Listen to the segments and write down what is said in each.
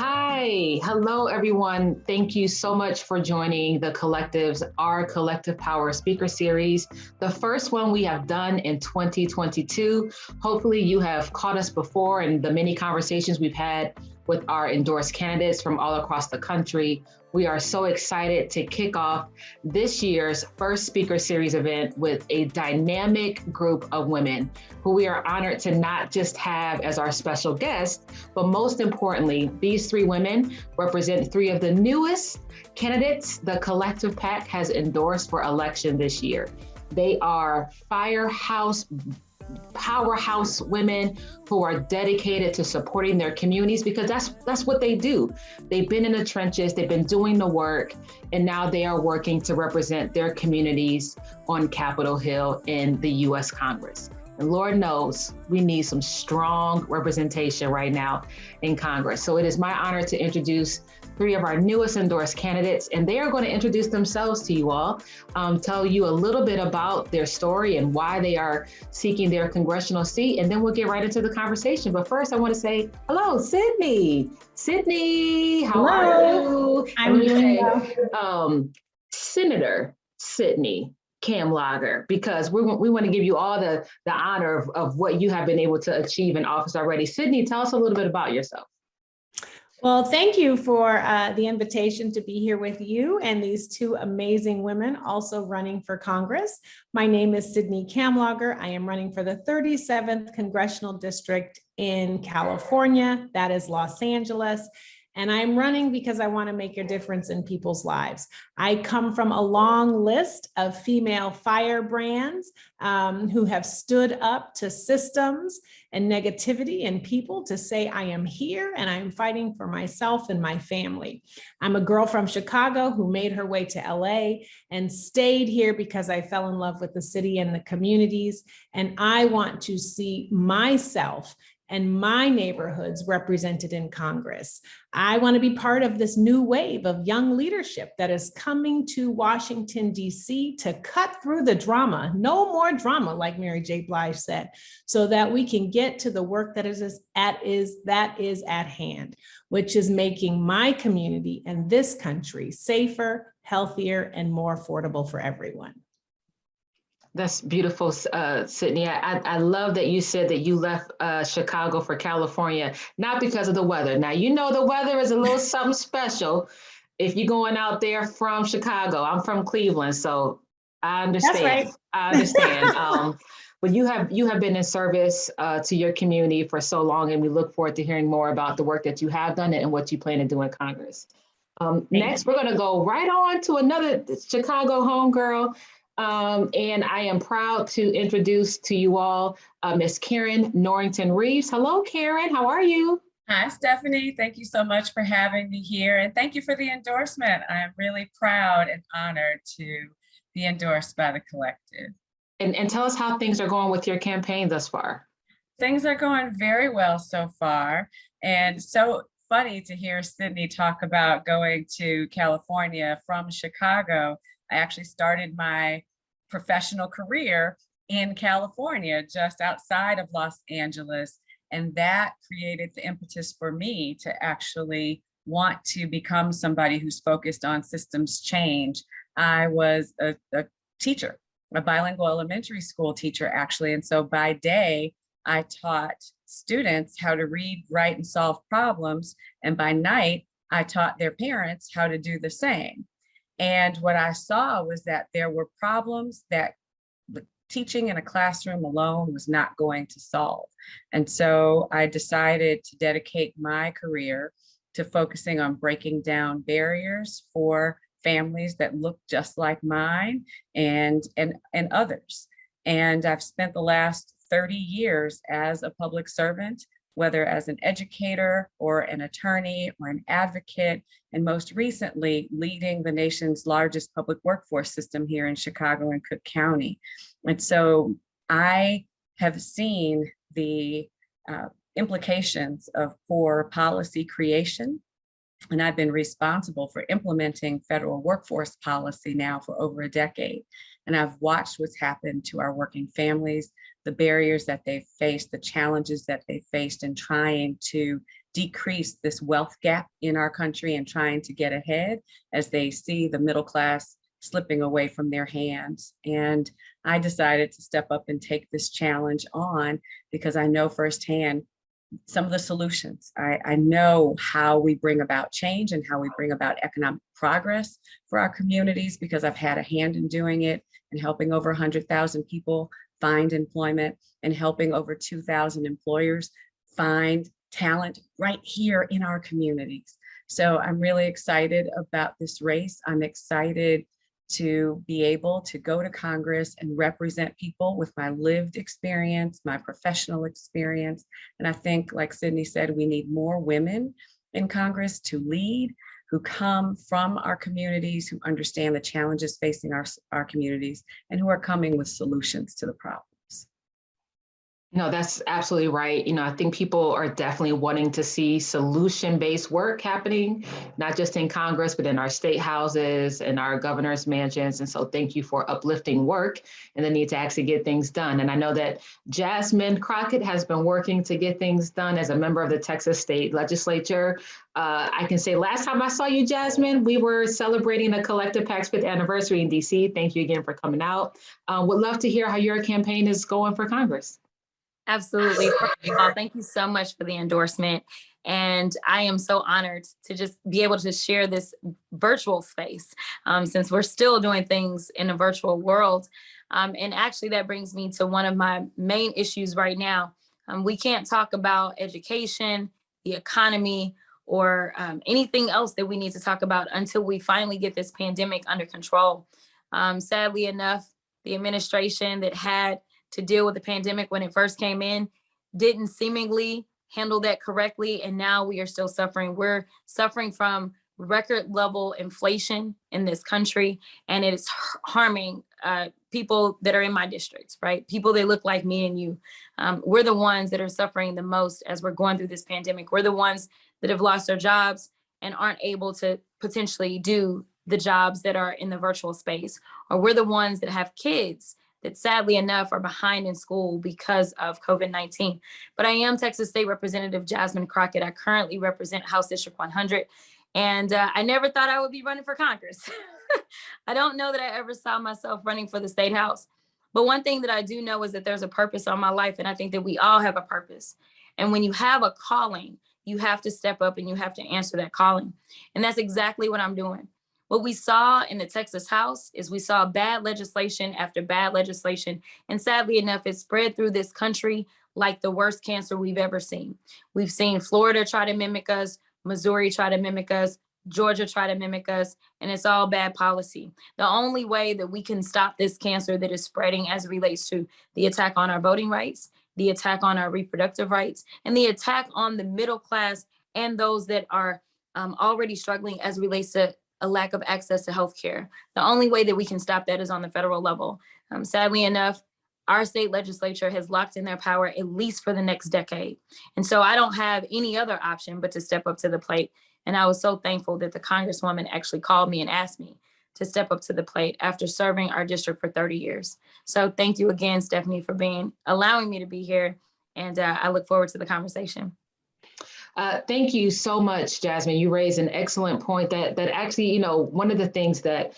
Hi, hello everyone. Thank you so much for joining the Collective's Our Collective Power Speaker Series, the first one we have done in 2022. Hopefully you have caught us before in the many conversations we've had with our endorsed candidates from all across the country. We are so excited to kick off this year's first speaker series event with a dynamic group of women who we are honored to not just have as our special guests, but most importantly, these three women represent three of the newest candidates the Collective PAC has endorsed for election this year. They are powerhouse women who are dedicated to supporting their communities because that's what they do. They've been in the trenches, they've been doing the work, and now they are working to represent their communities on Capitol Hill in the US Congress. And Lord knows we need some strong representation right now in Congress. So it is my honor to introduce three of our newest endorsed candidates, and they are going to introduce themselves to you all, tell you a little bit about their story and why they are seeking their congressional seat, and then we'll get right into the conversation. But first, I want to say hello, Sydney. Sydney, how are you? I'm doing well. Senator Sydney Kamlager, because we want to give you all the honor of what you have been able to achieve in office already. Sydney, tell us a little bit about yourself. Well, thank you for the invitation to be here with you and these two amazing women also running for Congress. My name is Sydney Kamlager. I am running for the 37th Congressional District in California, that is Los Angeles. And I'm running because I want to make a difference in people's lives. I come from a long list of female firebrands who have stood up to systems and negativity and people to say, I am here and I'm fighting for myself and my family. I'm a girl from Chicago who made her way to LA and stayed here because I fell in love with the city and the communities. And I want to see myself and my neighborhoods represented in Congress. I want to be part of this new wave of young leadership that is coming to Washington, D.C. to cut through the drama, no more drama, like Mary J. Blige said, so that we can get to the work that is at hand, which is making my community and this country safer, healthier, and more affordable for everyone. That's beautiful, Sydney. I love that you said that you left Chicago for California, not because of the weather. Now, you know the weather is a little something special if you're going out there from Chicago. I'm from Cleveland, so I understand. That's right. I understand. But you have been in service to your community for so long, and we look forward to hearing more about the work that you have done and what you plan to do in Congress. Next, we're going to go right on to another Chicago homegirl. And I am proud to introduce to you all Miss Karen Norrington Reeves. Hello, Karen. How are you? Hi, Stephanie. Thank you so much for having me here. And thank you for the endorsement. I am really proud and honored to be endorsed by the Collective. And tell us how things are going with your campaign thus far. Things are going very well so far. And so funny to hear Sydney talk about going to California from Chicago. I actually started my professional career in California, just outside of Los Angeles. And that created the impetus for me to actually want to become somebody who's focused on systems change. I was a teacher, a bilingual elementary school teacher, actually. And so by day, I taught students how to read, write, and solve problems. And by night, I taught their parents how to do the same. And what I saw was that there were problems that the teaching in a classroom alone was not going to solve. And so I decided to dedicate my career to focusing on breaking down barriers for families that look just like mine and others. And I've spent the last 30 years as a public servant, whether as an educator or an attorney or an advocate, and most recently leading the nation's largest public workforce system here in Chicago and Cook County. And so I have seen the implications of poor policy creation, and I've been responsible for implementing federal workforce policy now for over a decade. And I've watched what's happened to our working families, the barriers that they've faced, the challenges that they faced in trying to decrease this wealth gap in our country and trying to get ahead as they see the middle class slipping away from their hands. And I decided to step up and take this challenge on because I know firsthand some of the solutions. I know how we bring about change and how we bring about economic progress for our communities because I've had a hand in doing it and helping over 100,000 people find employment and helping over 2,000 employers find talent right here in our communities. So I'm really excited about this race. I'm excited to be able to go to Congress and represent people with my lived experience, my professional experience. And I think, like Sydney said, we need more women in Congress to lead, who come from our communities, who understand the challenges facing our communities, and who are coming with solutions to the problem. No, that's absolutely right. I think people are definitely wanting to see solution-based work happening, not just in Congress, but in our state houses and our governor's mansions. And so thank you for uplifting work and the need to actually get things done. And I know that Jasmine Crockett has been working to get things done as a member of the Texas State Legislature. I can say last time I saw you, Jasmine, we were celebrating the Collective PAC's 5th anniversary in DC. Thank you again for coming out. Would love to hear how your campaign is going for Congress. Absolutely. First of all, thank you so much for the endorsement. And I am so honored to just be able to share this virtual space since we're still doing things in a virtual world. And actually, that brings me to one of my main issues right now. We can't talk about education, the economy, or anything else that we need to talk about until we finally get this pandemic under control. Sadly enough, the administration that had to deal with the pandemic when it first came in didn't seemingly handle that correctly. And now we are still suffering. We're suffering from record level inflation in this country, and it is harming people that are in my districts, right? People that look like me and you. We're the ones that are suffering the most as we're going through this pandemic. We're the ones that have lost their jobs and aren't able to potentially do the jobs that are in the virtual space. Or we're the ones that have kids that sadly enough are behind in school because of COVID-19. But I am Texas State Representative Jasmine Crockett. I currently represent House District 100. And I never thought I would be running for Congress. I don't know that I ever saw myself running for the state house. But one thing that I do know is that there's a purpose on my life. And I think that we all have a purpose. And when you have a calling, you have to step up and you have to answer that calling. And that's exactly what I'm doing. What we saw in the Texas House is we saw bad legislation after bad legislation. And sadly enough, it spread through this country like the worst cancer we've ever seen. We've seen Florida try to mimic us, Missouri try to mimic us, Georgia try to mimic us, and it's all bad policy. The only way that we can stop this cancer that is spreading as it relates to the attack on our voting rights, the attack on our reproductive rights, and the attack on the middle class and those that are already struggling as it relates to a lack of access to healthcare. The only way that we can stop that is on the federal level. Sadly enough, our state legislature has locked in their power at least for the next decade. And so I don't have any other option but to step up to the plate. And I was so thankful that the Congresswoman actually called me and asked me to step up to the plate after serving our district for 30 years. So thank you again, Stephanie, for allowing me to be here. And I look forward to the conversation. Thank you so much, Jasmine. You raised an excellent point that actually, one of the things that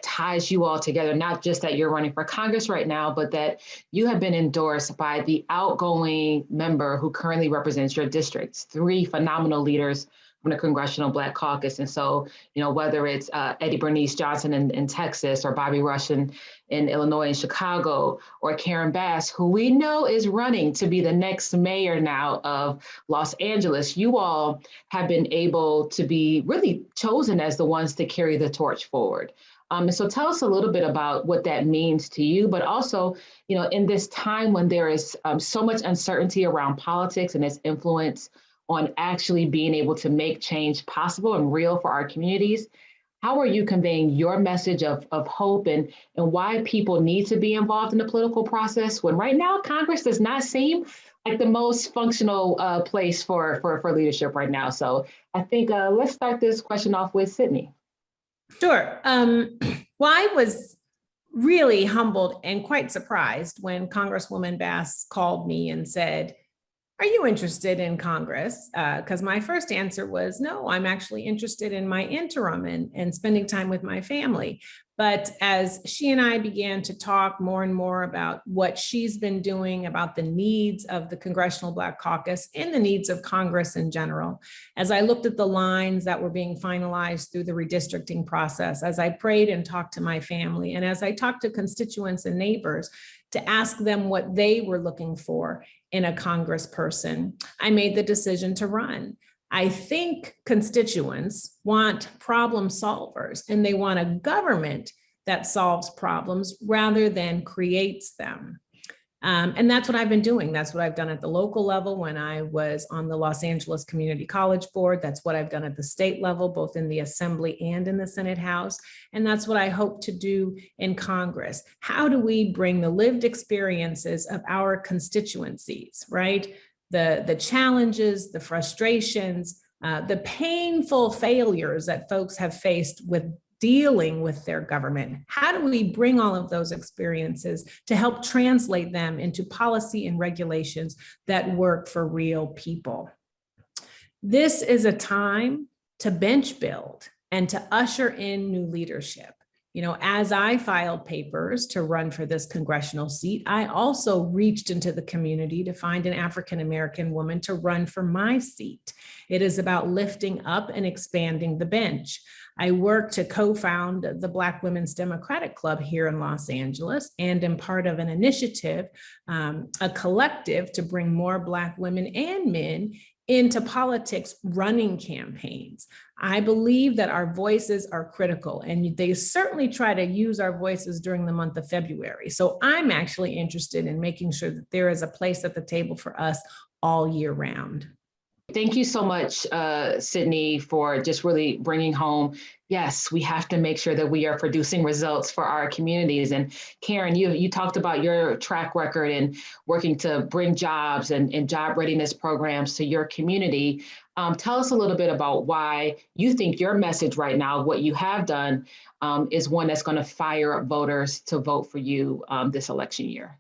ties you all together, not just that you're running for Congress right now, but that you have been endorsed by the outgoing member who currently represents your districts, 3 phenomenal leaders from the Congressional Black Caucus. And so, whether it's Eddie Bernice Johnson in Texas, or Bobby Rush in Illinois and Chicago, or Karen Bass, who we know is running to be the next mayor now of Los Angeles, you all have been able to be really chosen as the ones to carry the torch forward. And so tell us a little bit about what that means to you, but also, in this time when there is so much uncertainty around politics and its influence on actually being able to make change possible and real for our communities, how are you conveying your message of hope and why people need to be involved in the political process when right now Congress does not seem like the most functional place for leadership right now? So I think let's start this question off with Sydney. Sure. Well, I was really humbled and quite surprised when Congresswoman Bass called me and said, are you interested in Congress? Because my first answer was, no, I'm actually interested in my interim and spending time with my family. But as she and I began to talk more and more about what she's been doing, about the needs of the Congressional Black Caucus and the needs of Congress in general, as I looked at the lines that were being finalized through the redistricting process, as I prayed and talked to my family, and as I talked to constituents and neighbors to ask them what they were looking for in a congressperson, I made the decision to run. I think constituents want problem solvers, and they want a government that solves problems rather than creates them. And that's what I've been doing. That's what I've done at the local level when I was on the Los Angeles Community College Board. That's what I've done at the state level, both in the Assembly and in the Senate House. And that's what I hope to do in Congress. How do we bring the lived experiences of our constituencies, right? The challenges, the frustrations, the painful failures that folks have faced with dealing with their government. How do we bring all of those experiences to help translate them into policy and regulations that work for real people? This is a time to bench build and to usher in new leadership. You know, as I filed papers to run for this congressional seat, I also reached into the community to find an African-American woman to run for my seat. It is about lifting up and expanding the bench. I worked to co-found the Black Women's Democratic Club here in Los Angeles and am part of an initiative, a collective to bring more Black women and men into politics running campaigns. I believe that our voices are critical, and they certainly try to use our voices during the month of February. So I'm actually interested in making sure that there is a place at the table for us all year round. Thank you so much, Sydney, for just really bringing home, yes, we have to make sure that we are producing results for our communities. And Karen, you talked about your track record in working to bring jobs and job readiness programs to your community. Tell us a little bit about why you think your message right now, what you have done, is one that's going to fire up voters to vote for you this election year.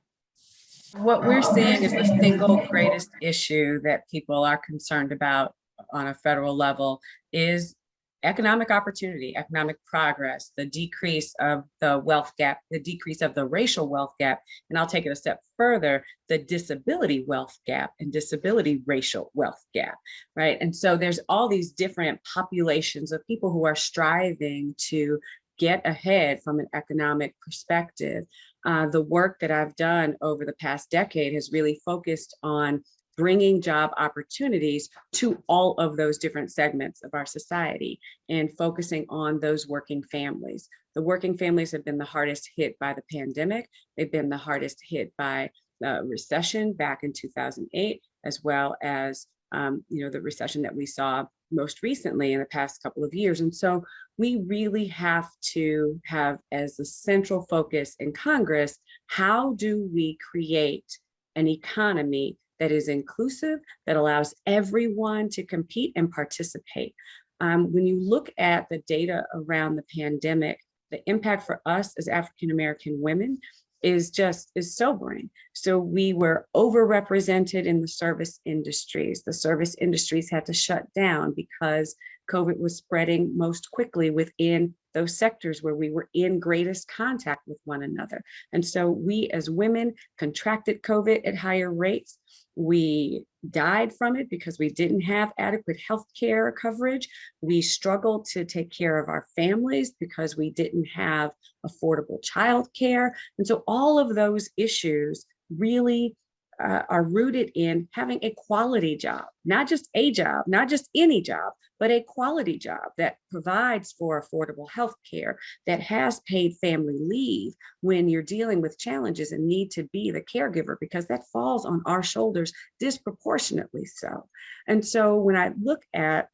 What we're seeing is the single greatest issue that people are concerned about on a federal level is economic opportunity, economic progress, the decrease of the wealth gap, the decrease of the racial wealth gap, and I'll take it a step further, the disability wealth gap and disability racial wealth gap, right? And so there's all these different populations of people who are striving to get ahead from an economic perspective. The work that I've done over the past decade has really focused on bringing job opportunities to all of those different segments of our society and focusing on those working families. The working families have been the hardest hit by the pandemic. They've been the hardest hit by the recession back in 2008, as well as the recession that we saw most recently in the past couple of years. And so we really have to have as a central focus in Congress, how do we create an economy that is inclusive, that allows everyone to compete and participate? When you look at the data around the pandemic, the impact for us as African-American women is sobering. So we were overrepresented in the service industries. The service industries had to shut down because COVID was spreading most quickly within those sectors where we were in greatest contact with one another. And so we as women contracted COVID at higher rates. We died from it because we didn't have adequate healthcare coverage. We struggled to take care of our families because we didn't have affordable childcare. And so all of those issues really are rooted in having a quality job, not just a job, not just any job, but a quality job that provides for affordable health care, that has paid family leave when you're dealing with challenges and need to be the caregiver, because that falls on our shoulders disproportionately so. And so when I look at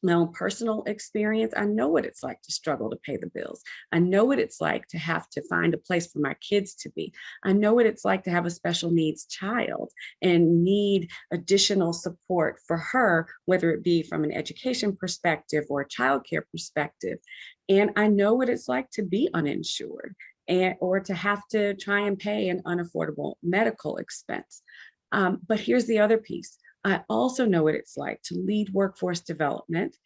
my own personal experience, I know what it's like to struggle to pay the bills. I know what it's like to have to find a place for my kids to be. I know what it's like to have a special needs child and need additional support for her, whether it be from an education perspective or a childcare perspective. And I know what it's like to be uninsured or to have to try and pay an unaffordable medical expense. But here's the other piece. I also know what it's like to lead workforce development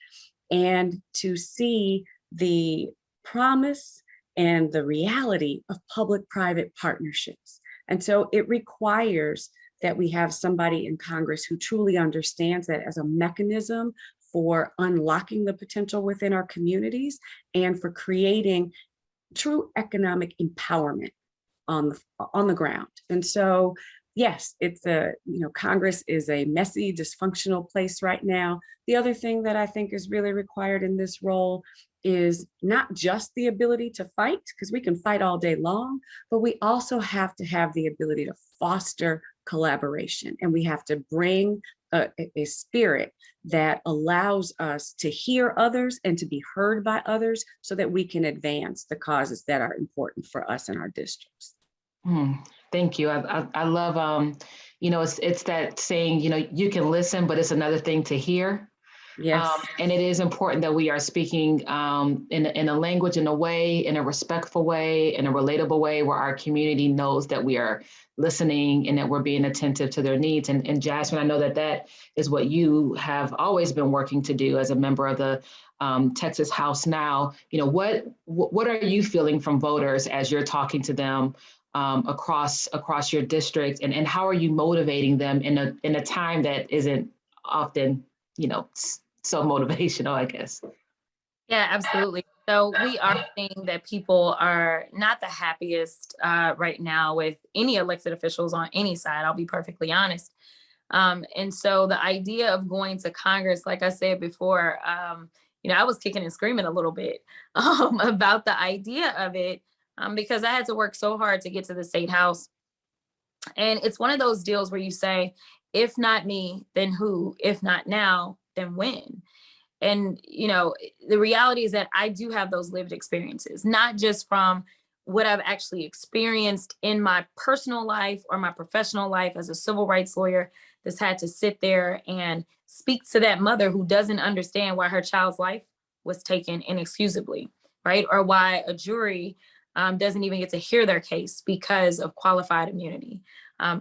and to see the promise and the reality of public-private partnerships. And so it requires that we have somebody in Congress who truly understands that as a mechanism for unlocking the potential within our communities and for creating true economic empowerment on the ground. And so, yes, it's Congress is a messy, dysfunctional place right now. The other thing that I think is really required in this role is not just the ability to fight, because we can fight all day long, but we also have to have the ability to foster collaboration. And we have to bring a spirit that allows us to hear others and to be heard by others so that we can advance the causes that are important for us in our districts. Thank you. I love, it's that saying, you can listen, but it's another thing to hear. Yes. And it is important that we are speaking in a language, in a way, in a respectful way, in a relatable way where our community knows that we are listening and that we're being attentive to their needs. And Jasmine, I know that is what you have always been working to do as a member of the Texas House now. What are you feeling from voters as you're talking to them across your district, and how are you motivating them in a time that isn't often, so motivational, I guess? Yeah, absolutely. So we are seeing that people are not the happiest right now with any elected officials on any side, I'll be perfectly honest. And so the idea of going to Congress, like I said before, I was kicking and screaming a little bit about the idea of it because I had to work so hard to get to the state house. And it's one of those deals where you say, if not me, then who? If not now, then when? And, the reality is that I do have those lived experiences, not just from what I've actually experienced in my personal life or my professional life as a civil rights lawyer that's had to sit there and speak to that mother who doesn't understand why her child's life was taken inexcusably, right? Or why a jury doesn't even get to hear their case because of qualified immunity,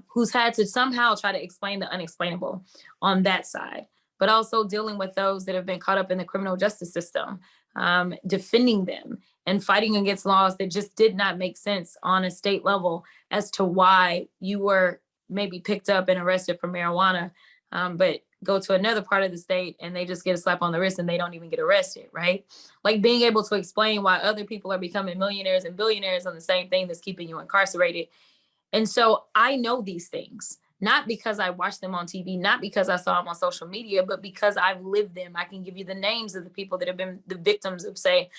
who's had to somehow try to explain the unexplainable on that side, but also dealing with those that have been caught up in the criminal justice system, defending them and fighting against laws that just did not make sense on a state level as to why you were maybe picked up and arrested for marijuana, but go to another part of the state and they just get a slap on the wrist and they don't even get arrested, right? Like being able to explain why other people are becoming millionaires and billionaires on the same thing that's keeping you incarcerated. And so I know these things, not because I watched them on TV, not because I saw them on social media, but because I've lived them. I can give you the names of the people that have been the victims of, say,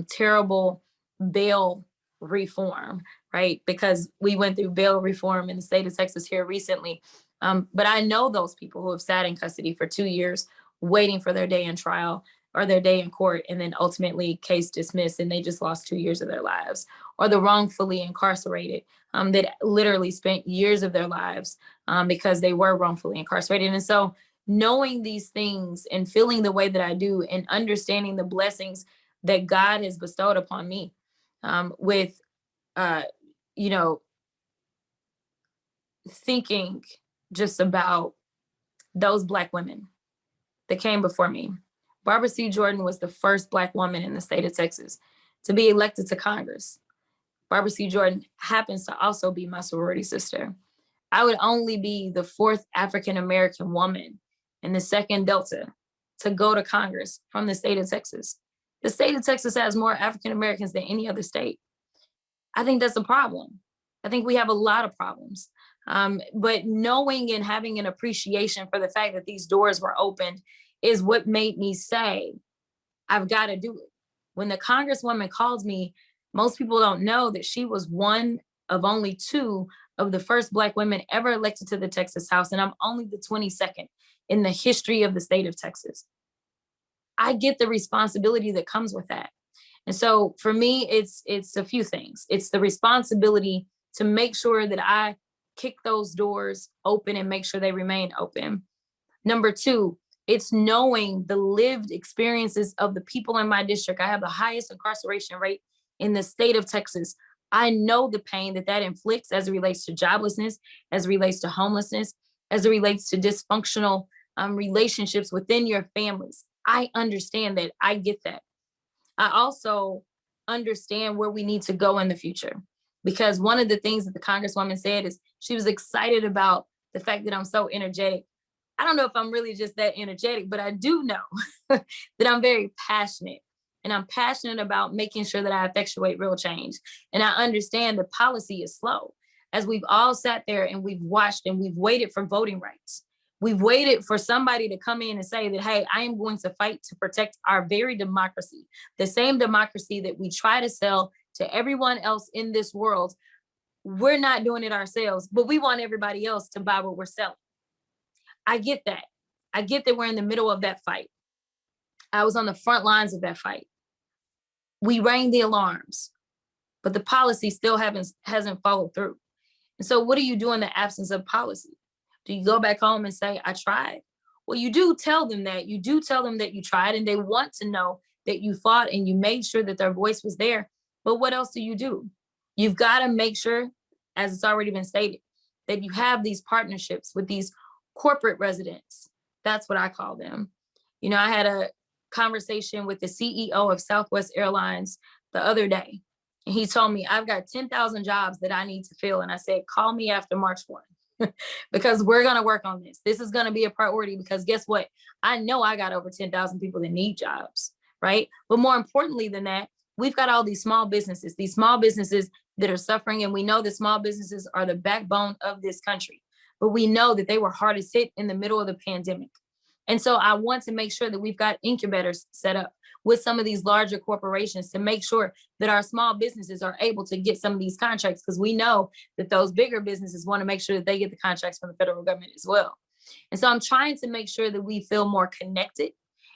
terrible bail reform, right? Because we went through bail reform in the state of Texas here recently. But I know those people who have sat in custody for 2 years waiting for their day in trial or their day in court, and then ultimately case dismissed, and they just lost 2 years of their lives, or the wrongfully incarcerated that literally spent years of their lives because they were wrongfully incarcerated. And so knowing these things and feeling the way that I do and understanding the blessings that God has bestowed upon me with, thinking just about those Black women that came before me. Barbara C. Jordan was the first Black woman in the state of Texas to be elected to Congress. Barbara C. Jordan happens to also be my sorority sister. I would only be the fourth African-American woman and the second Delta to go to Congress from the state of Texas. The state of Texas has more African-Americans than any other state. I think that's a problem. I think we have a lot of problems. But knowing and having an appreciation for the fact that these doors were opened is what made me say, I've got to do it. When the Congresswoman calls me, most people don't know that she was one of only 2 of the first Black women ever elected to the Texas House, and I'm only the 22nd in the history of the state of Texas. I get the responsibility that comes with that. And so for me, it's a few things. It's the responsibility to make sure that I kick those doors open and make sure they remain open. Number 2, it's knowing the lived experiences of the people in my district. I have the highest incarceration rate in the state of Texas I know the pain that that inflicts as it relates to joblessness, as it relates to homelessness, as it relates to dysfunctional relationships within your families. I understand that. I get that. I also understand where we need to go in the future. Because one of the things that the Congresswoman said is she was excited about the fact that I'm so energetic. I don't know if I'm really just that energetic, but I do know that I'm very passionate. And I'm passionate about making sure that I effectuate real change. And I understand the policy is slow. As we've all sat there and we've watched and we've waited for voting rights. We've waited for somebody to come in and say that, hey, I am going to fight to protect our very democracy, the same democracy that we try to sell to everyone else in this world. We're not doing it ourselves, but we want everybody else to buy what we're selling. I get that. I get that we're in the middle of that fight. I was on the front lines of that fight. We rang the alarms, but the policy still hasn't followed through. And so what do you do in the absence of policy? Do you go back home and say, I tried? Well, you do tell them that. You do tell them that you tried, and they want to know that you fought and you made sure that their voice was there. But what else do? You've got to make sure, as it's already been stated, that you have these partnerships with these corporate residents. That's what I call them. You know, I had a conversation with the CEO of Southwest Airlines the other day, and he told me, I've got 10,000 jobs that I need to fill. And I said, call me after March 1. Because we're going to work on this. This is going to be a priority because guess what? I know I got over 10,000 people that need jobs, right? But more importantly than that, we've got all these small businesses that are suffering. And we know that small businesses are the backbone of this country, but we know that they were hardest hit in the middle of the pandemic. And so I want to make sure that we've got incubators set up with some of these larger corporations to make sure that our small businesses are able to get some of these contracts, because we know that those bigger businesses want to make sure that they get the contracts from the federal government as well. And so I'm trying to make sure that we feel more connected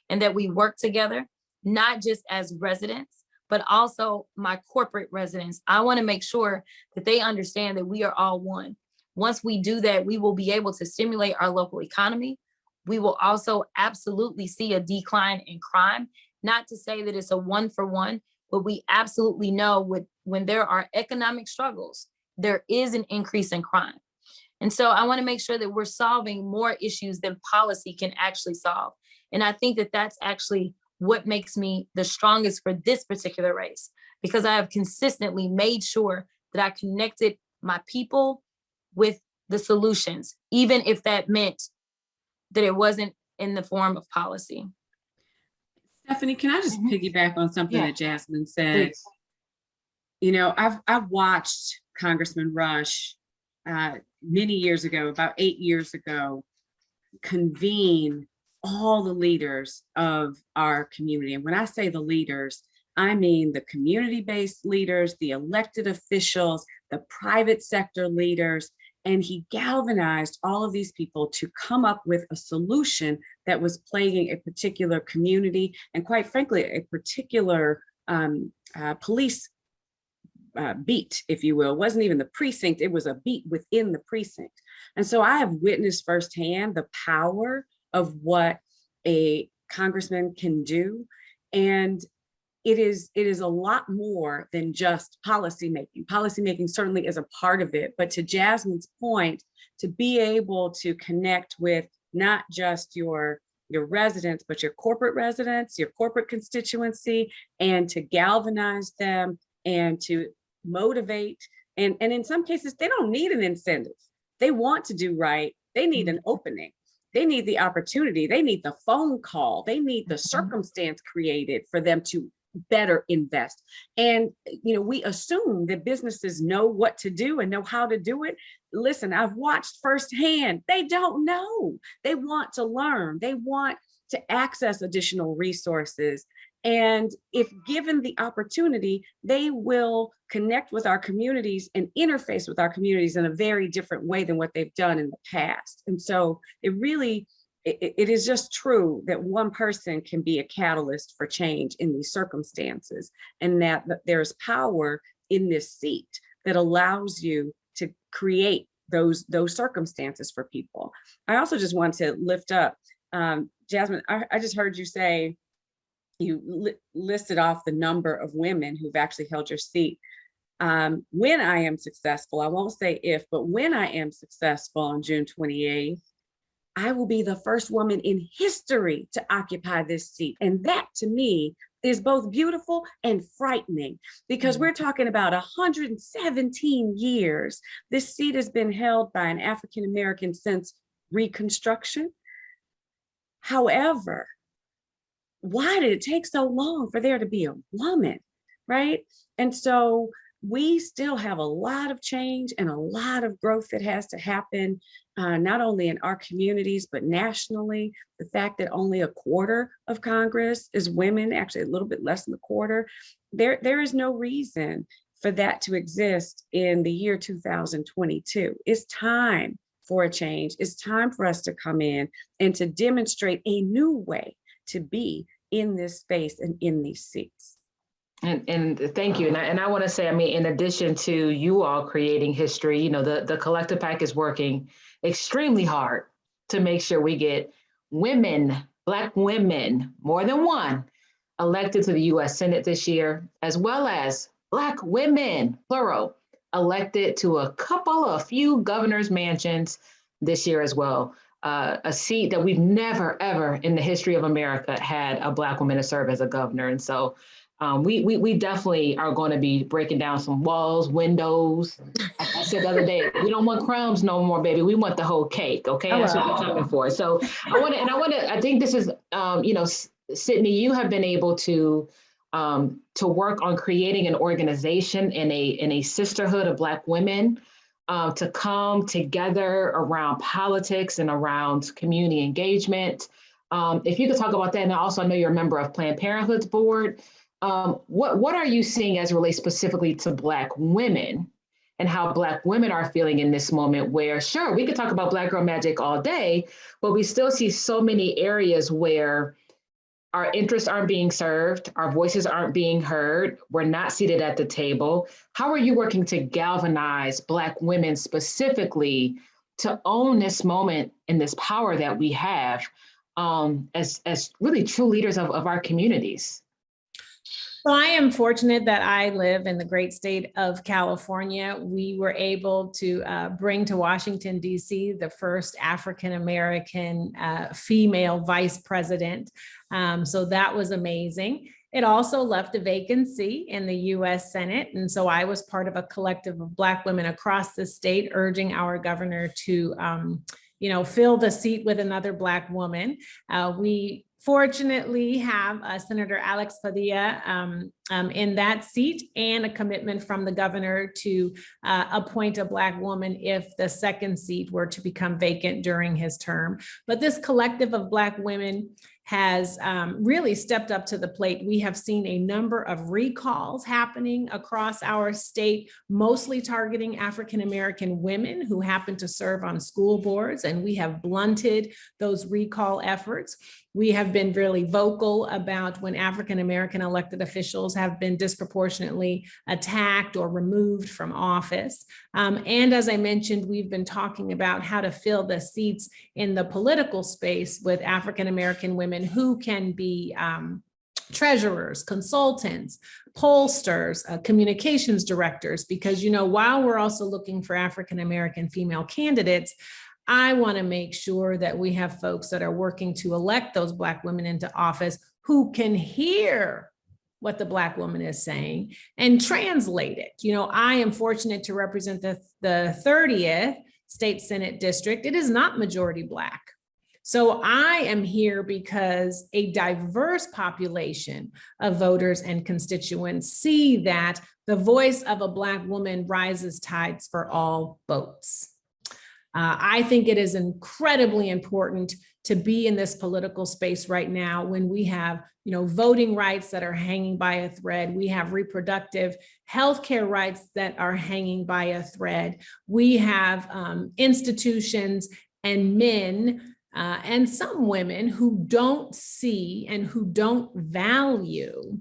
and that we work together, not just as residents, but also my corporate residents. I want to make sure that they understand that we are all one. Once we do that, we will be able to stimulate our local economy. We will also absolutely see a decline in crime. Not to say that it's a 1-for-1, but we absolutely know when there are economic struggles, there is an increase in crime. And so I want to make sure that we're solving more issues than policy can actually solve. And I think that that's actually what makes me the strongest for this particular race, because I have consistently made sure that I connected my people with the solutions, even if that meant that it wasn't in the form of policy. Stephanie, can I just piggyback on something that Jasmine said? Please. You know, I've watched Congressman Rush many years ago, about 8 years ago, convene all the leaders of our community. And when I say the leaders, I mean the community-based leaders, the elected officials, the private sector leaders. And he galvanized all of these people to come up with a solution that was plaguing a particular community and, quite frankly, a particular police beat, if you will. It wasn't even the precinct, it was a beat within the precinct. And so I have witnessed firsthand the power of what a congressman can do. And it is a lot more than just policy making. Policy making certainly is a part of it, but to Jasmine's point, to be able to connect with not just your residents, but your corporate residents, your corporate constituency, and to galvanize them and to motivate. And in some cases, they don't need an incentive. They want to do right. They need an opening. They need the opportunity. They need the phone call. They need the circumstance created for them to better invest. And, you know, we assume that businesses know what to do and know how to do it. Listen, I've watched firsthand. They don't know. They want to learn. They want to access additional resources. And if given the opportunity, they will connect with our communities and interface with our communities in a very different way than what they've done in the past. And so it is just true that one person can be a catalyst for change in these circumstances, and that there's power in this seat that allows you to create those circumstances for people. I also just want to lift up, Jasmine, I just heard you say, you listed off the number of women who've actually held your seat. when I am successful, I won't say if, but when I am successful on June 28th, I will be the first woman in history to occupy this seat. And that to me is both beautiful and frightening, because we're talking about 117 years. This seat has been held by an African-American since Reconstruction. However, why did it take so long for there to be a woman, right? And so we still have a lot of change and a lot of growth that has to happen, not only in our communities, but nationally. The fact that only a quarter of Congress is women, actually a little bit less than a quarter, there is no reason for that to exist in the year 2022. It's time for a change. It's time for us to come in and to demonstrate a new way to be in this space and in these seats. And thank you. And I want to say, I mean, in addition to you all creating history, you know, the Collective PAC is working extremely hard to make sure we get women, Black women, more than one, elected to the U.S. Senate this year, as well as Black women, plural, elected to a few governor's mansions this year as well. A seat that we've never, ever in the history of America had a Black woman to serve as a governor. And so we definitely are going to be breaking down some walls, windows. I said the other day, we don't want crumbs no more, baby. We want the whole cake. Okay, that's what we're coming for. So I think this is, you know, Sydney, you have been able to work on creating an organization in a sisterhood of Black women to come together around politics and around community engagement. If you could talk about that, and also I know you're a member of Planned Parenthood's board. What are you seeing as it relates specifically to Black women and how Black women are feeling in this moment where, sure, we could talk about Black Girl Magic all day, but we still see so many areas where our interests aren't being served, our voices aren't being heard, we're not seated at the table. How are you working to galvanize Black women specifically to own this moment and this power that we have as really true leaders of our communities? Well, I am fortunate that I live in the great state of California. We were able to bring to Washington, D.C. the first African-American female vice president. So that was amazing. It also left a vacancy in the U.S. Senate. And so I was part of a collective of Black women across the state urging our governor to fill the seat with another Black woman. We fortunately have Senator Alex Padilla in that seat, and a commitment from the governor to appoint a Black woman if the second seat were to become vacant during his term. But this collective of Black women has really stepped up to the plate. We have seen a number of recalls happening across our state, mostly targeting African-American women who happen to serve on school boards, and we have blunted those recall efforts. We have been really vocal about when African-American elected officials have been disproportionately attacked or removed from office. And as I mentioned, we've been talking about how to fill the seats in the political space with African-American women who can be treasurers, consultants, pollsters, communications directors, because, while we're also looking for African-American female candidates, I want to make sure that we have folks that are working to elect those Black women into office who can hear what the Black woman is saying and translate it. I am fortunate to represent the 30th State Senate District. It is not majority Black. So I am here because a diverse population of voters and constituents see that the voice of a Black woman rises tides for all boats. I think it is incredibly important to be in this political space right now when we have, voting rights that are hanging by a thread. We have reproductive healthcare rights that are hanging by a thread. We have institutions and men and some women who don't see and who don't value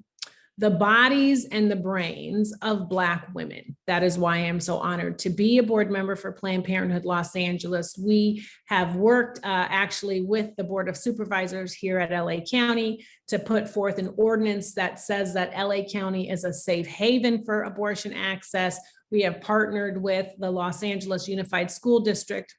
the bodies and the brains of Black women. That is why I'm so honored to be a board member for Planned Parenthood Los Angeles. We have worked actually with the Board of Supervisors here at LA County to put forth an ordinance that says that LA County is a safe haven for abortion access. We have partnered with the Los Angeles Unified School District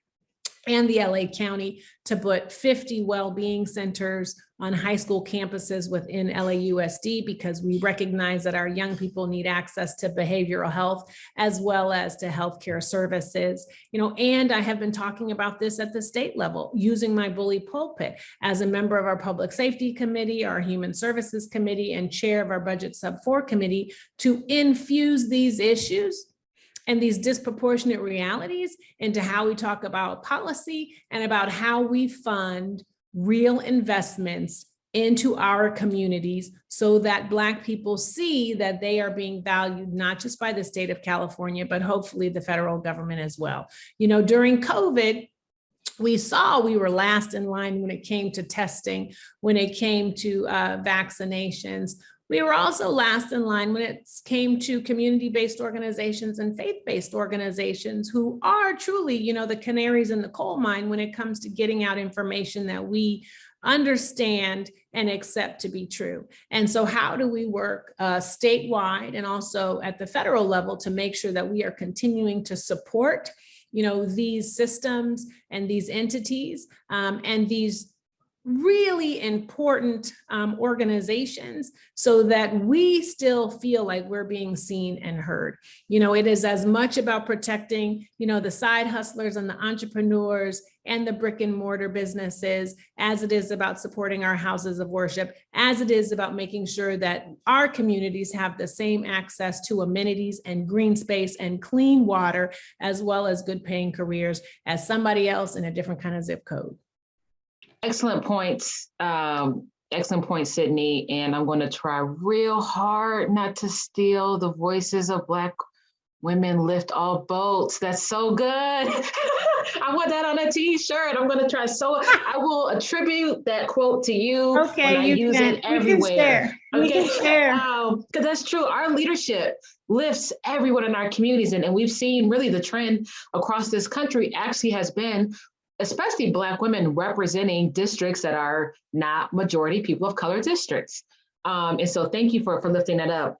and the LA County to put 50 well-being centers on high school campuses within LAUSD, because we recognize that our young people need access to behavioral health as well as to healthcare services. And I have been talking about this at the state level, using my bully pulpit as a member of our Public Safety Committee, our Human Services Committee, and chair of our Budget Sub-4 Committee to infuse these issues and these disproportionate realities into how we talk about policy and about how we fund real investments into our communities so that Black people see that they are being valued, not just by the state of California, but hopefully the federal government as well. During COVID, we saw we were last in line when it came to testing, when it came to vaccinations. We were also last in line when it came to community-based organizations and faith-based organizations who are truly, the canaries in the coal mine when it comes to getting out information that we understand and accept to be true. And so how do we work statewide and also at the federal level to make sure that we are continuing to support, these systems and these entities and these really important organizations so that we still feel like we're being seen and heard. It is as much about protecting, the side hustlers and the entrepreneurs and the brick and mortar businesses as it is about supporting our houses of worship, as it is about making sure that our communities have the same access to amenities and green space and clean water, as well as good paying careers as somebody else in a different kind of zip code. Excellent points. Excellent point, Sydney. And I'm going to try real hard not to steal the voices of Black women lift all boats. That's so good. I want that on a t-shirt. I'm going to try. So I will attribute that quote to you. Okay, I use it everywhere. We can share. Because that's true. Our leadership lifts everyone in our communities. And we've seen really the trend across this country actually has been especially Black women representing districts that are not majority people of color districts. And so thank you for lifting that up.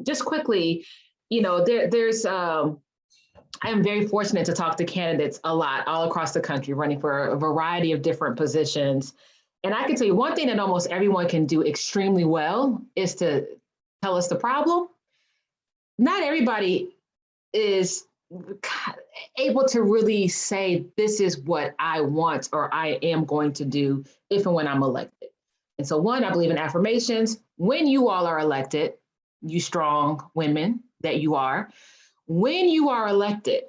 Just quickly, I am very fortunate to talk to candidates a lot all across the country running for a variety of different positions. And I can tell you one thing that almost everyone can do extremely well is to tell us the problem. Not everybody is able to really say, this is what I want or I am going to do if and when I'm elected. And so one, I believe in affirmations. When you all are elected, you strong women that you are, when you are elected,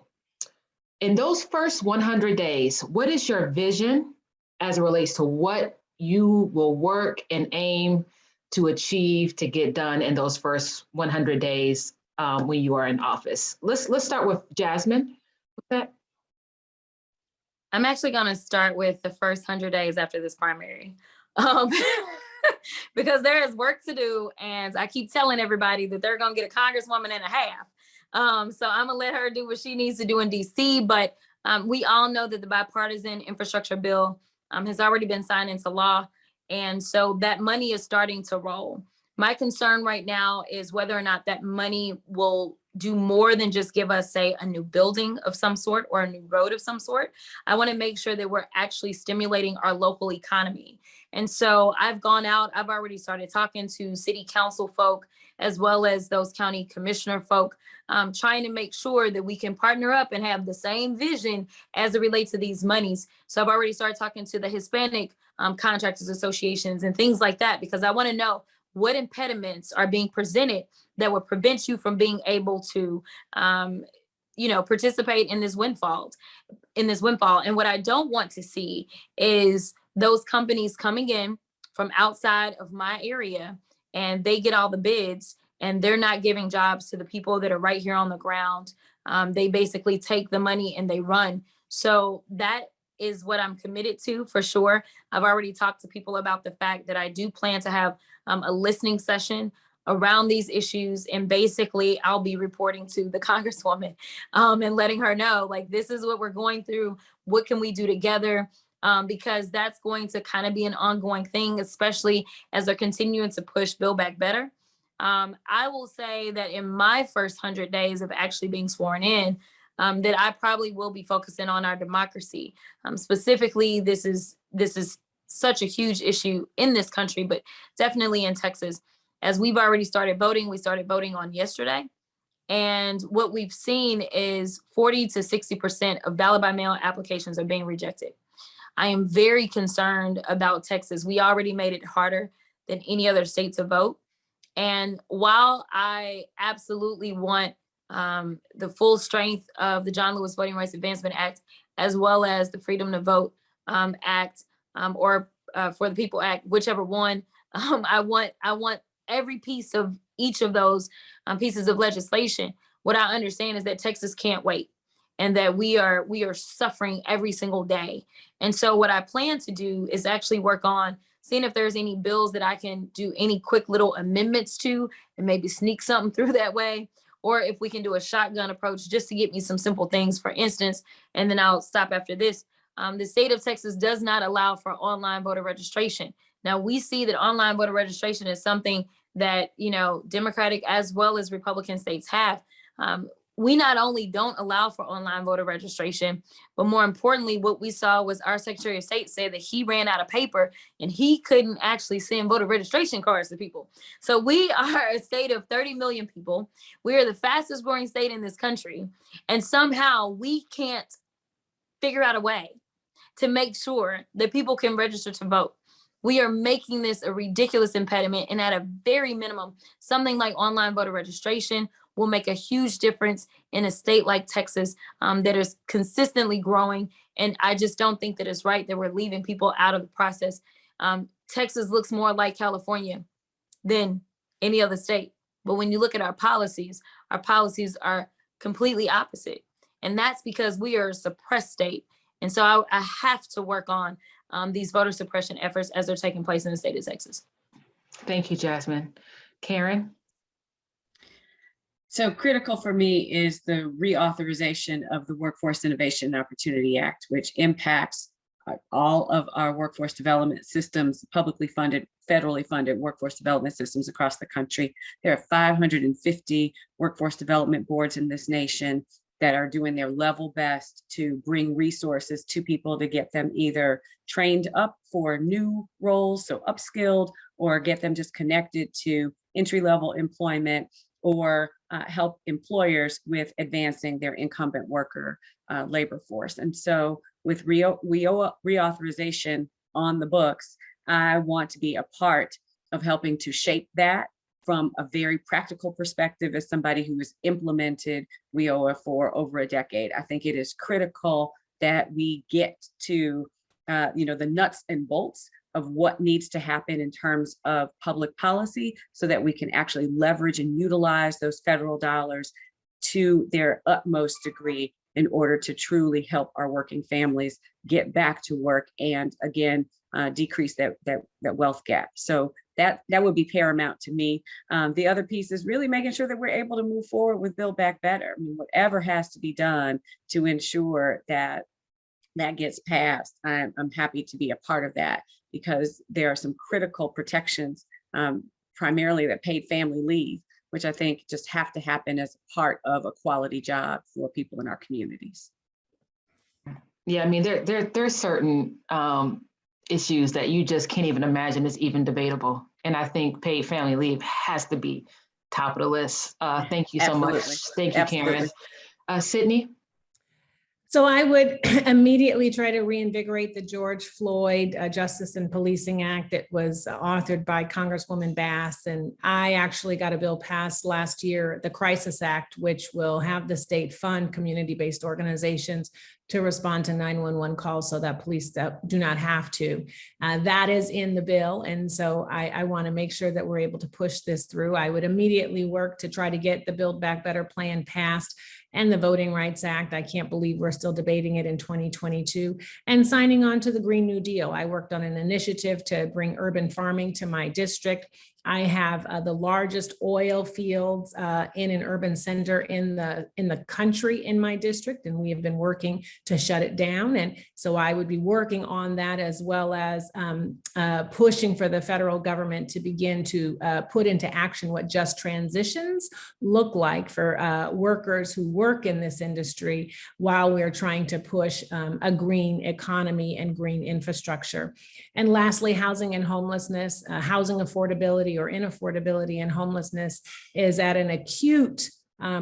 in those first 100 days, what is your vision as it relates to what you will work and aim to achieve to get done in those first 100 days when you are in office? Let's start with Jasmine. With that. I'm actually going to start with the first 100 days after this primary, because there is work to do, and I keep telling everybody that they're going to get a congresswoman and a half. So I'm going to let her do what she needs to do in DC, but we all know that the bipartisan infrastructure bill has already been signed into law, and so that money is starting to roll. My concern right now is whether or not that money will do more than just give us, say, a new building of some sort or a new road of some sort. I want to make sure that we're actually stimulating our local economy. And so I've gone out, I've already started talking to city council folk, as well as those county commissioner folk, trying to make sure that we can partner up and have the same vision as it relates to these monies. So I've already started talking to the Hispanic contractors associations and things like that, because I want to know what impediments are being presented that would prevent you from being able to, participate in this windfall. And what I don't want to see is those companies coming in from outside of my area, and they get all the bids and they're not giving jobs to the people that are right here on the ground. They basically take the money and they run. So that is what I'm committed to for sure. I've already talked to people about the fact that I do plan to have a listening session around these issues. And basically I'll be reporting to the Congresswoman and letting her know, like, this is what we're going through. What can we do together? Because that's going to kind of be an ongoing thing, especially as they're continuing to push Build Back Better. I will say that in my first 100 days of actually being sworn in, that I probably will be focusing on our democracy. Specifically, this is such a huge issue in this country, but definitely in Texas. As we've already started voting, we started voting on yesterday. And what we've seen is 40 to 60% of ballot by mail applications are being rejected. I am very concerned about Texas. We already made it harder than any other state to vote. And while I absolutely want the full strength of the John Lewis Voting Rights Advancement Act, as well as the Freedom to Vote Act, or For the People Act, whichever one, I want every piece of each of those pieces of legislation. What I understand is that Texas can't wait, and that we are suffering every single day. And so what I plan to do is actually work on seeing if there's any bills that I can do any quick little amendments to and maybe sneak something through that way, or if we can do a shotgun approach just to get me some simple things, for instance, and then I'll stop after this. The state of Texas does not allow for online voter registration. Now, we see that online voter registration is something that, Democratic as well as Republican states have. We not only don't allow for online voter registration, but more importantly, what we saw was our Secretary of State say that he ran out of paper and he couldn't actually send voter registration cards to people. So we are a state of 30 million people. We are the fastest growing state in this country. And somehow we can't figure out a way to make sure that people can register to vote. We are making this a ridiculous impediment. And at a very minimum, something like online voter registration will make a huge difference in a state like Texas that is consistently growing. And I just don't think that it's right that we're leaving people out of the process. Texas looks more like California than any other state. But when you look at our policies are completely opposite. And that's because we are a suppressed state. And so I have to work on these voter suppression efforts as they're taking place in the state of Texas. Thank you, Jasmine. Karen? So critical for me is the reauthorization of the Workforce Innovation and Opportunity Act, which impacts all of our workforce development systems, publicly funded, federally funded workforce development systems across the country. There are 550 workforce development boards in this nation that are doing their level best to bring resources to people to get them either trained up for new roles, so upskilled, or get them just connected to entry-level employment, or help employers with advancing their incumbent worker labor force. And so with reauthorization on the books, I want to be a part of helping to shape that from a very practical perspective as somebody who has implemented WIOA for over a decade. I think it is critical that we get to the nuts and bolts of what needs to happen in terms of public policy so that we can actually leverage and utilize those federal dollars to their utmost degree in order to truly help our working families get back to work and again, decrease that wealth gap. So that would be paramount to me. The other piece is really making sure that we're able to move forward with Build Back Better. I mean, whatever has to be done to ensure that gets passed, I'm happy to be a part of that, because there are some critical protections, primarily that paid family leave, which I think just have to happen as a part of a quality job for people in our communities. Yeah, I mean, there's certain issues that you just can't even imagine is even debatable. And I think paid family leave has to be top of the list. Thank you so Absolutely. much. Thank you, Absolutely. Karen. Sydney? So I would immediately try to reinvigorate the George Floyd Justice and Policing Act that was authored by Congresswoman Bass. And I actually got a bill passed last year, the Crisis Act, which will have the state fund community-based organizations to respond to 911 calls so that police do not have to. That is in the bill. And so I want to make sure that we're able to push this through. I would immediately work to try to get the Build Back Better plan passed and the Voting Rights Act. I can't believe we're still debating it in 2022, and signing on to the Green New Deal. I worked on an initiative to bring urban farming to my district. I have the largest oil fields in an urban center in the country in my district, and we have been working to shut it down. And so I would be working on that, as well as pushing for the federal government to begin to put into action what just transitions look like for workers who work in this industry, while we're trying to push a green economy and green infrastructure. And lastly, housing and homelessness, housing affordability or inaffordability and homelessness is at an acute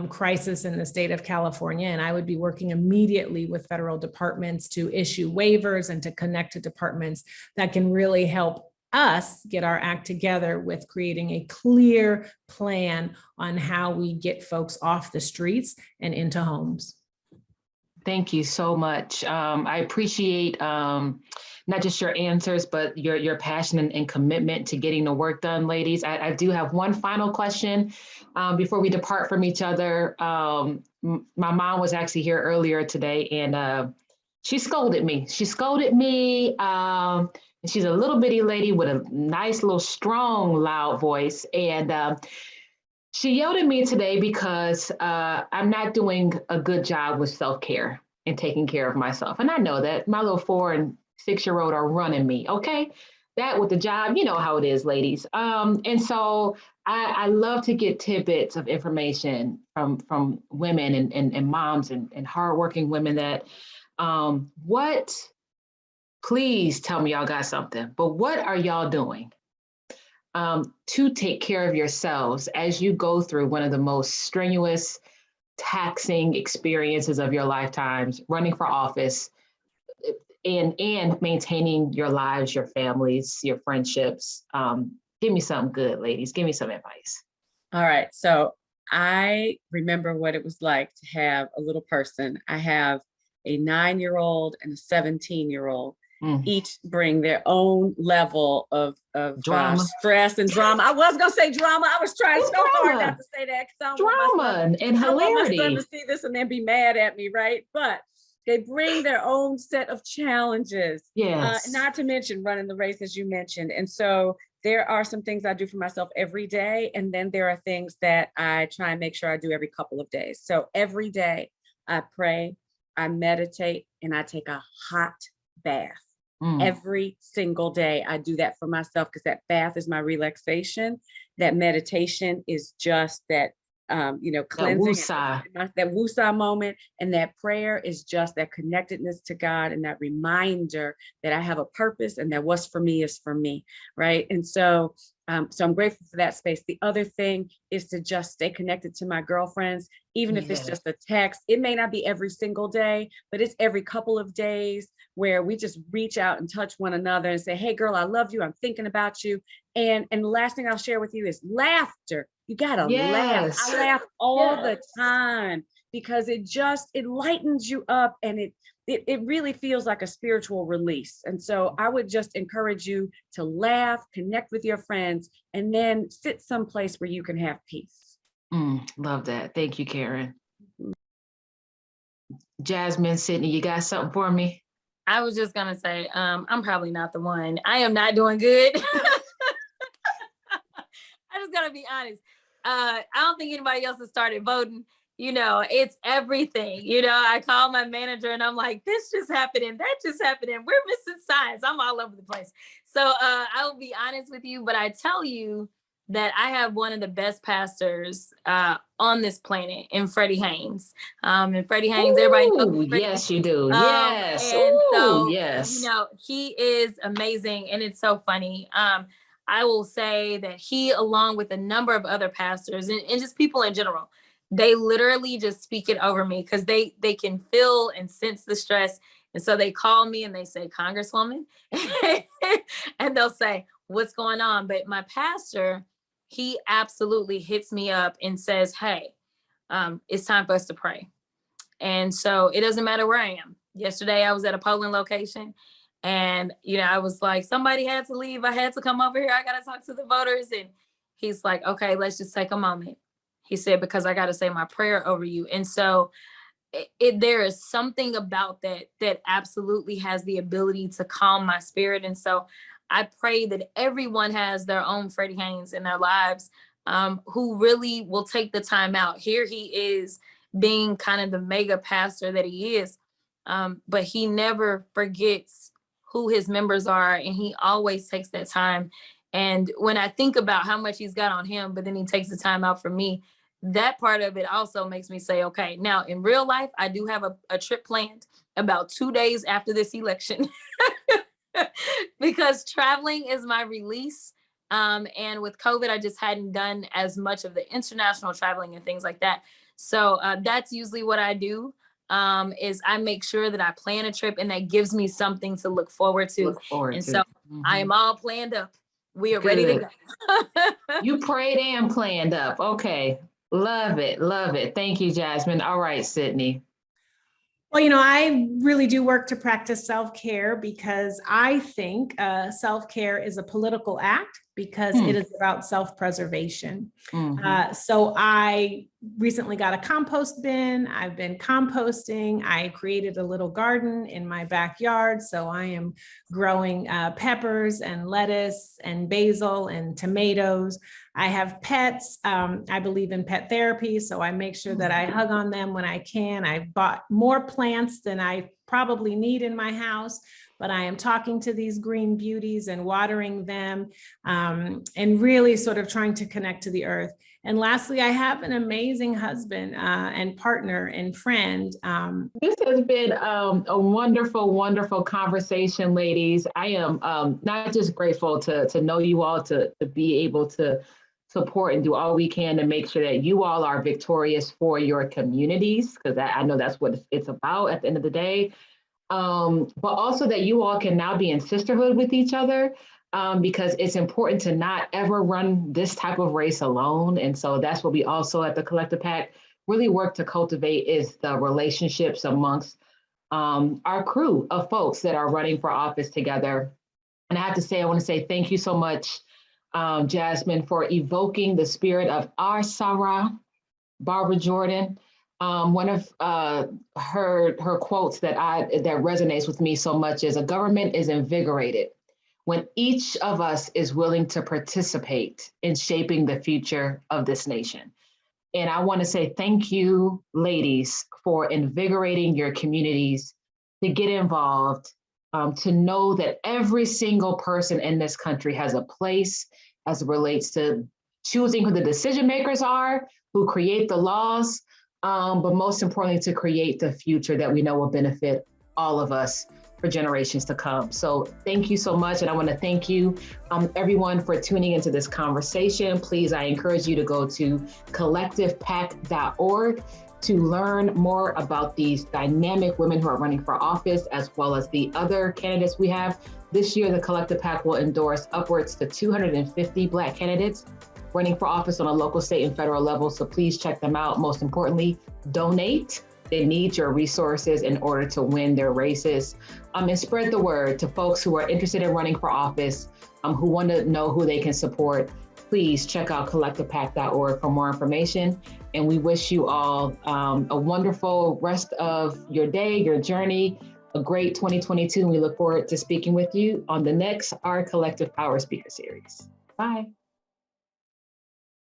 crisis in the state of California. And I would be working immediately with federal departments to issue waivers and to connect to departments that can really help us get our act together with creating a clear plan on how we get folks off the streets and into homes. Thank you so much. I appreciate not just your answers, but your passion and commitment to getting the work done, ladies. I do have one final question before we depart from each other. My mom was actually here earlier today, and she scolded me. And she's a little bitty lady with a nice little strong, loud voice. And she yelled at me today because I'm not doing a good job with self-care and taking care of myself. And I know that my little 4- and 6-year-old are running me, okay? That with the job, you know how it is, ladies. And so I love to get tidbits of information from women and moms and hardworking women that please tell me y'all got something, but what are y'all doing to take care of yourselves as you go through one of the most strenuous, taxing experiences of your lifetimes, running for office and maintaining your lives, your families, your friendships? Give me something good, ladies. Give me some advice. All right. So I remember what it was like to have a little person. I have a 9-year-old and a 17-year-old. Each bring their own level of drama, stress and drama. I was gonna say drama. I was trying so hard not to say that, because drama and hilarity. I want my son to see this and then be mad at me, right? But they bring their own set of challenges. Yes. Not to mention running the race, as you mentioned. And so there are some things I do for myself every day, and then there are things that I try and make sure I do every couple of days. So every day I pray, I meditate, and I take a hot bath. Every single day I do that for myself, because that bath is my relaxation. That meditation is just that, cleansing, that woosah moment. And that prayer is just that connectedness to God and that reminder that I have a purpose and that what's for me is for me, right? And so I'm grateful for that space. The other thing is to just stay connected to my girlfriends, even if it's just a text. It may not be every single day, but it's every couple of days where we just reach out and touch one another and say, hey girl, I love you. I'm thinking about you. And the last thing I'll share with you is laughter. You gotta laugh. I laugh all the time, because it lightens you up, and it really feels like a spiritual release. And so I would just encourage you to laugh, connect with your friends, and then sit someplace where you can have peace. Love that. Thank you, Karen. Jasmine, Sydney, you got something for me? I was just gonna say, I'm probably not the one. I am not doing good. I just gotta be honest. I don't think anybody else has started voting. It's everything. I call my manager and I'm like, this just happened and that just happened and we're missing signs. I'm all over the place. So I will be honest with you, but I tell you that I have one of the best pastors on this planet in Freddie Haynes. And Freddie Haynes, everybody knows. Yes, you do. Yes. And so, yes. He is amazing. And it's so funny. I will say that he, along with a number of other pastors and just people in general, they literally just speak it over me, because they can feel and sense the stress. And so they call me and they say, Congresswoman, and they'll say, what's going on? But my pastor, he absolutely hits me up and says, hey, it's time for us to pray. And so it doesn't matter where I am. Yesterday, I was at a polling location and, I was like, somebody had to leave. I had to come over here. I got to talk to the voters. And he's like, okay, let's just take a moment. He said, because I got to say my prayer over you. And so there is something about that absolutely has the ability to calm my spirit. And so I pray that everyone has their own Freddie Haynes in their lives, who really will take the time out. Here he is being kind of the mega pastor that he is, but he never forgets who his members are, and he always takes that time. And when I think about how much he's got on him, but then he takes the time out for me, that part of it also makes me say, okay, now in real life, I do have a trip planned about 2 days after this election because traveling is my release. And with COVID, I just hadn't done as much of the international traveling and things like that. So that's usually what I do, is I make sure that I plan a trip, and that gives me something to look forward to. So I am all planned up. We are ready to go. You prayed and planned up. Okay. Love it. Love it. Thank you, Jasmine. All right, Sydney. Well, I really do work to practice self-care because I think self-care is a political act because it is about self-preservation. So I recently got a compost bin. I've been composting. I created a little garden in my backyard. So I am growing peppers and lettuce and basil and tomatoes. I have pets. I believe in pet therapy, so I make sure that I hug on them when I can. I bought more plants than I probably need in my house, but I am talking to these green beauties and watering them, and really sort of trying to connect to the earth. And lastly, I have an amazing husband and partner and friend. This has been a wonderful, wonderful conversation, ladies. I am not just grateful to know you all, to be able to support and do all we can to make sure that you all are victorious for your communities, because I know that's what it's about at the end of the day. But also that you all can now be in sisterhood with each other, because it's important to not ever run this type of race alone. And so that's what we also at the Collective PAC really work to cultivate, is the relationships amongst our crew of folks that are running for office together. And I have to say, I want to say thank you so much, Jasmine, for evoking the spirit of our Sarah, Barbara Jordan. One of her quotes that resonates with me so much is, a government is invigorated when each of us is willing to participate in shaping the future of this nation. And I want to say thank you, ladies, for invigorating your communities to get involved, to know that every single person in this country has a place as it relates to choosing who the decision makers are, who create the laws, but most importantly, to create the future that we know will benefit all of us for generations to come. So thank you so much. And I want to thank you, everyone, for tuning into this conversation. Please, I encourage you to go to collectivepac.org to learn more about these dynamic women who are running for office, as well as the other candidates we have. This year, the Collective PAC will endorse upwards to 250 Black candidates running for office on a local, state, and federal level. So please check them out. Most importantly, donate. They need your resources in order to win their races. And spread the word to folks who are interested in running for office, who want to know who they can support. Please check out collectivepac.org for more information. And we wish you all a wonderful rest of your day, your journey, a great 2022. And we look forward to speaking with you on the next Our Collective Power Speaker Series. Bye.